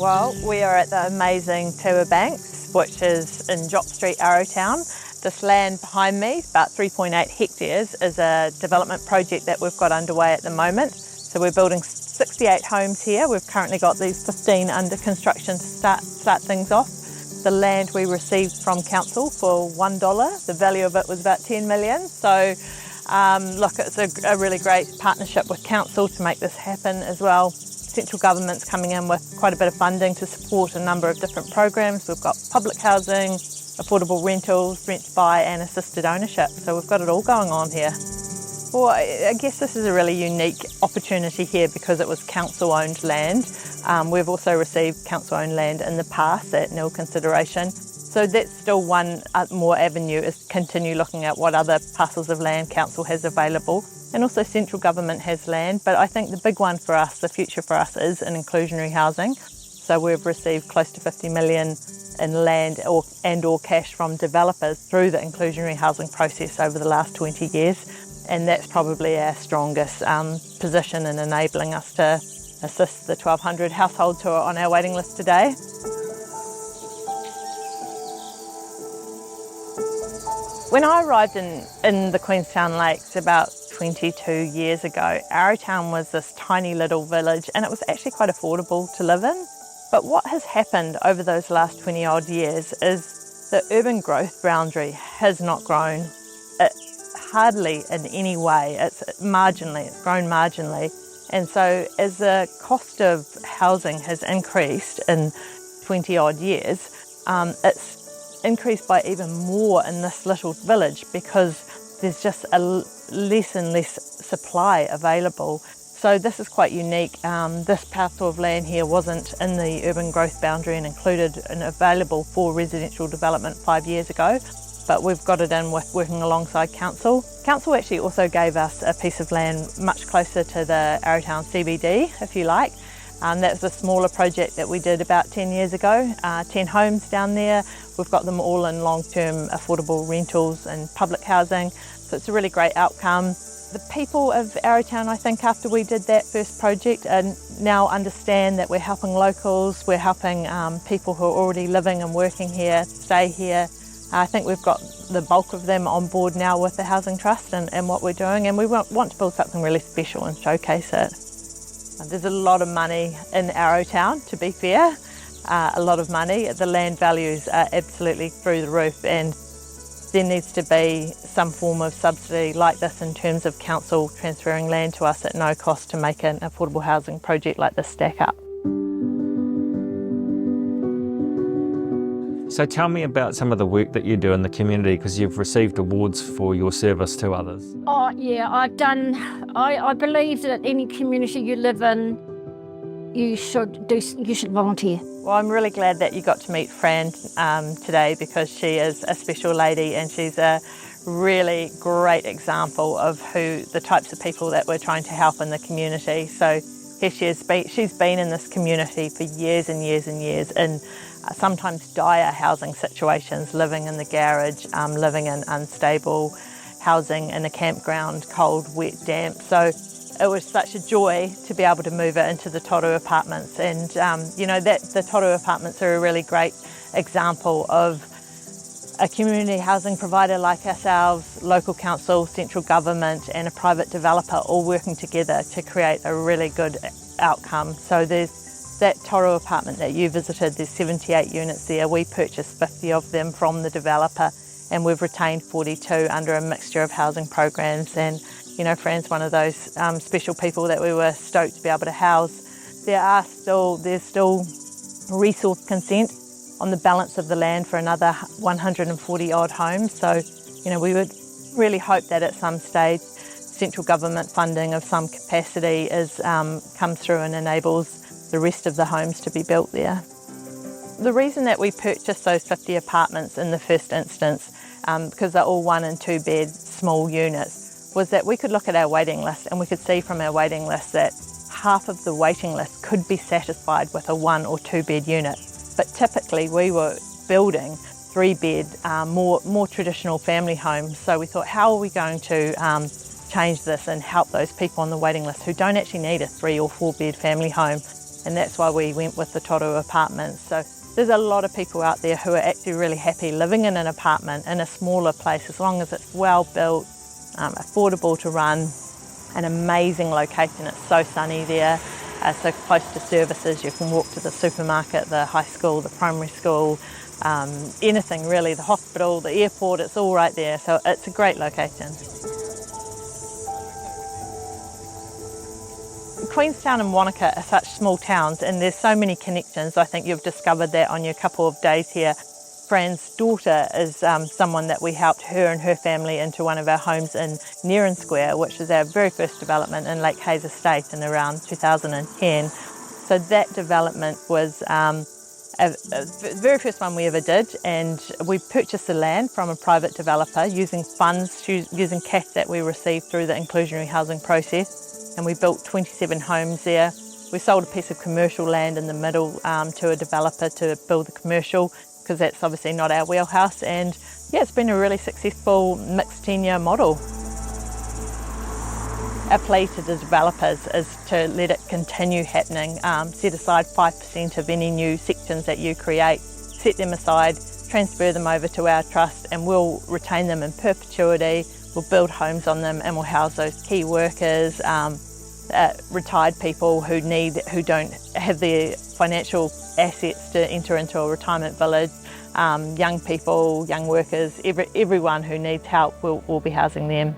Well, we are at the amazing Te Ua Banks, which is in Jock Street, Arrowtown. This land behind me, about 3.8 hectares, is a development project that we've got underway at the moment. So we're building 68 homes here. We've currently got these 15 under construction to start things off. The land we received from council for $1. The value of it was about 10 million. So look, it's a really great partnership with council to make this happen as well. Central government's coming in with quite a bit of funding to support a number of different programs. We've got public housing, affordable rentals, rent to buy and assisted ownership. So we've got it all going on here. Well, I guess this is a really unique opportunity here because it was council-owned land. We've also received council-owned land in the past at nil consideration. So that's still one more avenue, is continue looking at what other parcels of land council has available. And also central government has land, but I think the big one for us, the future for us, is in inclusionary housing. So we've received close to 50 million in land or cash from developers through the inclusionary housing process over the last 20 years. And that's probably our strongest position in enabling us to assist the 1,200 households who are on our waiting list today. When I arrived in the Queenstown Lakes about 22 years ago, Arrowtown was this tiny little village and it was actually quite affordable to live in. But what has happened over those last 20 odd years is the urban growth boundary has not grown. Hardly in any way. It's grown marginally. And so as the cost of housing has increased in 20 odd years, it's increased by even more in this little village because there's just a less and less supply available. So this is quite unique. This parcel of land here wasn't in the urban growth boundary and included and available for residential development 5 years ago. But we've got it in with working alongside council. Council actually also gave us a piece of land much closer to the Arrowtown CBD, if you like. That was a smaller project that we did about 10 years ago, 10 homes down there. We've got them all in long-term affordable rentals and public housing. So it's a really great outcome. The people of Arrowtown, I think, after we did that first project, now understand that we're helping locals, we're helping people who are already living and working here, stay here. I think we've got the bulk of them on board now with the Housing Trust and what we're doing, and we want to build something really special and showcase it. There's a lot of money in Arrowtown, to be fair, a lot of money. The land values are absolutely through the roof, and there needs to be some form of subsidy like this in terms of council transferring land to us at no cost to make an affordable housing project like this stack up. So tell me about some of the work that you do in the community, because you've received awards for your service to others. Oh yeah, I believe that any community you live in, you should volunteer. Well, I'm really glad that you got to meet Fran today, because she is a special lady and she's a really great example of the types of people that we're trying to help in the community. So here she's been in this community for years and years and years in sometimes dire housing situations, living in the garage, living in unstable housing in a campground, cold, wet, damp. So it was such a joy to be able to move it into the Toru apartments. And the Toru apartments are a really great example of a community housing provider like ourselves, local council, central government and a private developer all working together to create a really good outcome. So there's that Toru apartment that you visited, there's 78 units there. We purchased 50 of them from the developer and we've retained 42 under a mixture of housing programs. And Fran's one of those special people that we were stoked to be able to house. There's still resource consent on the balance of the land for another 140 odd homes. So, we would really hope that at some stage central government funding of some capacity comes through and enables the rest of the homes to be built there. The reason that we purchased those 50 apartments in the first instance, because they're all 1 and 2 bed small units, was that we could look at our waiting list and we could see from our waiting list that half of the waiting list could be satisfied with a 1 or 2 bed unit. But typically we were building 3 bed, more traditional family homes. So we thought, how are we going to change this and help those people on the waiting list who don't actually need a 3 or 4 bed family home? and that's why we went with the Toru apartments. So there's a lot of people out there who are actually really happy living in an apartment in a smaller place, as long as it's well built, affordable to run, an amazing location. It's so sunny there, so close to services. You can walk to the supermarket, the high school, the primary school, anything really, the hospital, the airport, it's all right there. So it's a great location. Queenstown and Wanaka are such small towns, and there's so many connections. I think you've discovered that on your couple of days here. Fran's daughter is someone that we helped her and her family into one of our homes in Nearan Square, which is our very first development in Lake Hayes Estate in around 2010. So that development was the very first one we ever did, and we purchased the land from a private developer using funds, using cash that we received through the inclusionary housing process. And we built 27 homes there. We sold a piece of commercial land in the middle to a developer to build the commercial, because that's obviously not our wheelhouse. And yeah, it's been a really successful mixed tenure model. Our plea to the developers is to let it continue happening. Set aside 5% of any new sections that you create, set them aside, transfer them over to our trust, and we'll retain them in perpetuity. We'll build homes on them, and we'll house those key workers, retired people who don't have the financial assets to enter into a retirement village, young people, young workers, everyone who needs help, we'll be housing them.